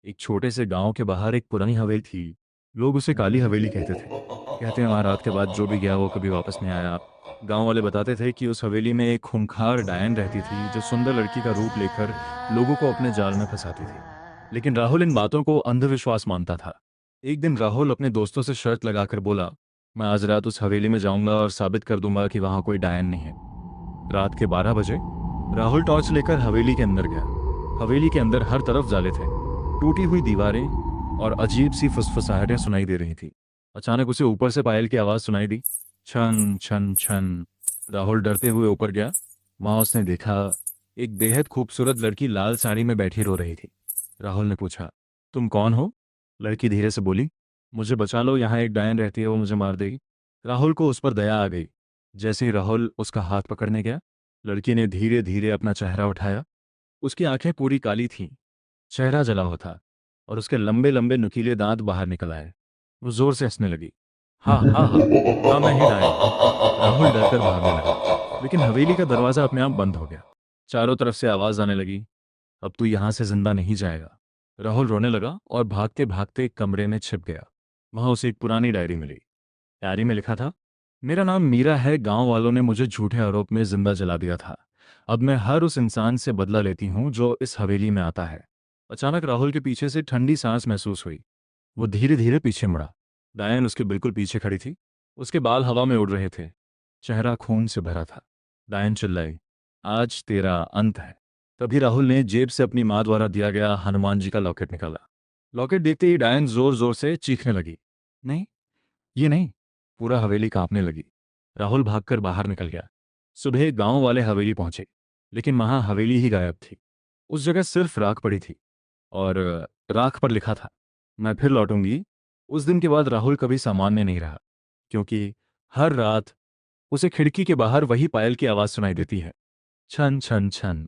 एक छोटे से गांव के बाहर एक पुरानी हवेली थी। लोग उसे काली हवेली कहते थे। कहते हैं वहाँ रात के बाद जो भी गया वो कभी वापस नहीं आया। गांव वाले बताते थे कि उस हवेली में एक खूंखार डायन रहती थी जो सुंदर लड़की का रूप लेकर लोगों को अपने जाल में फंसाती थी। लेकिन राहुल इन बातों को अंधविश्वास मानता था। एक दिन राहुल अपने दोस्तों से शर्त लगाकर बोला, मैं आज रात उस हवेली में जाऊंगा और साबित कर दूंगा कि वहाँ कोई डायन नहीं है। रात के 12 बजे राहुल टॉर्च लेकर हवेली के अंदर गया। हवेली के अंदर हर तरफ जाले थे, टूटी हुई दीवारें और अजीब सी फुसफुसाहटें सुनाई दे रही थी। अचानक उसे ऊपर से पायल की आवाज़ सुनाई दी, छन छन छन। राहुल डरते हुए ऊपर गया। वहां उसने देखा एक बेहद खूबसूरत लड़की लाल साड़ी में बैठी रो रही थी। राहुल ने पूछा, तुम कौन हो? लड़की धीरे से बोली, मुझे बचा लो, यहाँ एक डायन रहती है, वो मुझे मार देगी। राहुल को उस पर दया आ गई। जैसे ही राहुल उसका हाथ पकड़ने गया, लड़की ने धीरे धीरे अपना चेहरा उठाया। उसकी आंखें पूरी काली थीं, चेहरा जला हुआ था और उसके लंबे लंबे नुकीले दांत बाहर निकल आए। वो जोर से हंसने लगी। हाँ हाँ हाँ, हाँ मैं ही डायन हूँ। राहुल डरकर भागने लगा, लेकिन हवेली का दरवाजा अपने आप बंद हो गया। चारों तरफ से आवाज आने लगी, अब तू यहां से जिंदा नहीं जाएगा। राहुल रोने लगा और भागते भागते एक कमरे में छिप गया। वहां उसे एक पुरानी डायरी मिली। डायरी में लिखा था, मेरा नाम मीरा है, गांव वालों ने मुझे झूठे आरोप में जिंदा जला दिया था। अब मैं हर उस इंसान से बदला लेती हूँ जो इस हवेली में आता है। अचानक राहुल के पीछे से ठंडी सांस महसूस हुई। वो धीरे धीरे पीछे मुड़ा। डायन उसके बिल्कुल पीछे खड़ी थी। उसके बाल हवा में उड़ रहे थे, चेहरा खून से भरा था। डायन चिल्लाई, आज तेरा अंत है। तभी राहुल ने जेब से अपनी माँ द्वारा दिया गया हनुमान जी का लॉकेट निकाला। लॉकेट देखते ही डायन जोर जोर से चीखने लगी, नहीं, ये नहीं। पूरा हवेली कांपने लगी। राहुल भागकर बाहर निकल गया। सुबह गांव वाले हवेली पहुंचे, लेकिन वहां हवेली ही गायब थी। उस जगह सिर्फ राख पड़ी थी और राख पर लिखा था, मैं फिर लौटूंगी। उस दिन के बाद राहुल कभी सामान्य नहीं रहा, क्योंकि हर रात उसे खिड़की के बाहर वही पायल की आवाज सुनाई देती है, छन छन छन।